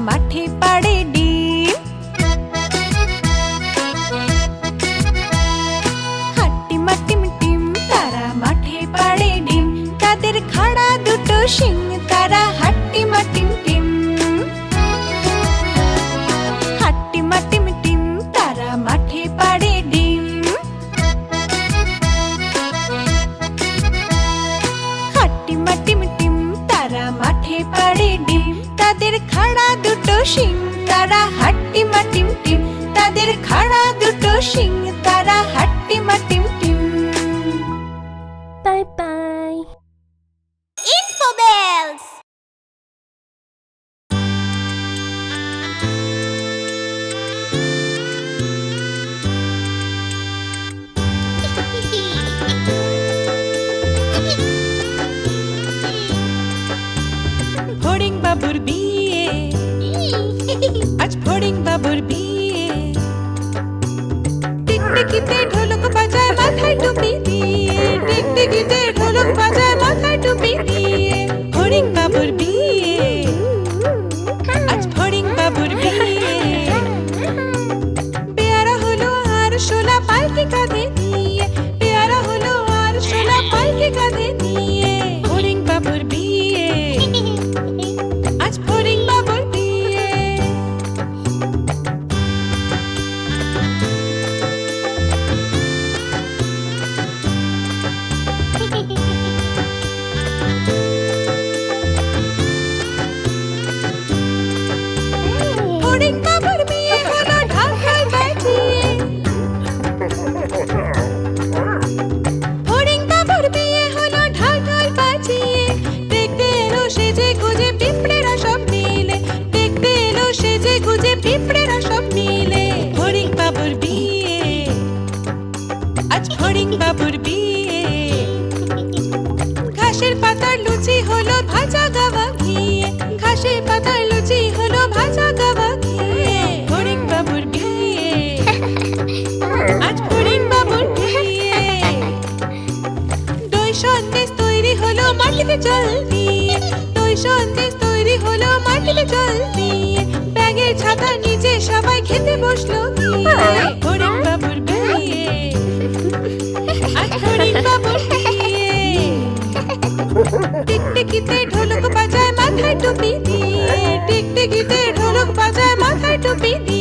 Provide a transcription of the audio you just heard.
মাঠে পাড়ে ডিম, হাট্টিমা টিম টিম তারা মাঠে পাড়ে ডিম। তাদের খাড়া দুটো শিং, তারা হাট্টিমা টিম টিম। হাট্টিমা টিম টিম তারা মাঠে পাড়ে ডিম, হাট্টিমা টিম টিম তারা মাঠে পাড়ে ডিম। তাদের খাড়া দুটো শিং, তারা হাট্টিমা টিম টিম। তাদের খাড়া দুটো শিং, তারা হাট্টিমা টিম টিম। Bye bye. Info bells. ফড়িং বাবুর বিয়ে, আজ ফড়িং বাবুর বিয়ে। টিকটিকিতে ঢোলক বাজায় মাথায় টুপি দিয়ে, টিকটিকিতে ঢোলক বাজায় মাথায় টুপি দিয়ে। ফড়িং বাবুর বিয়ে, আজ ফড়িং বাবুর বিয়ে। পেয়ারা হলো আর শোলা পালকি কাঁধে নিয়ে, পেয়ারা হলো আর শোলা পালকি কাঁধে নিয়ে। ফড়িং বাবুর বিয়ে, আজ ফড়িং বাবুর বিয়ে। ফড়িং বাবুর বিয়ে হলো ঢাকায় বাজিয়ে, ফড়িং বাবুর বিয়ে হলো ঢাকায় বাজিয়ে। দেখতে এলো সেজে গুজে পিঁপড়েরা সব মিলে, দেখতে এলো সেজে গুজে পিঁপড়েরা সব মিলে। ফড়িং বাবুর বিয়ে, আজ ফড়িং বাবুর বিয়ে। ঘাসের পাতার লুচি হলো ভাজা গাওয়া ঘিয়ে, ঘাসের পাতার লুচি হলো ভাজা গাওয়া ঘিয়ে। ফড়িং বাবুর বিয়ে, আজ ফড়িং বাবুর বিয়ে। দই সন্দেশ তৈরি হলো মাটিতে জল দিয়ে, দই সন্দেশ তৈরি হলো মাটিতে জল দিয়ে। ব্যাগের ছাতা নিচে সবাই খেতে বসলো গিয়ে। ফড়িং বাবুর বিয়ে, আজ ফড়িং বাবুর বিয়ে। টিকটিকিতে ঢোলক বাজায় মাথায় টুপি দিয়ে, টিকটিকিতে ঢোলক বাজায় মাথায় টুপি দিয়ে।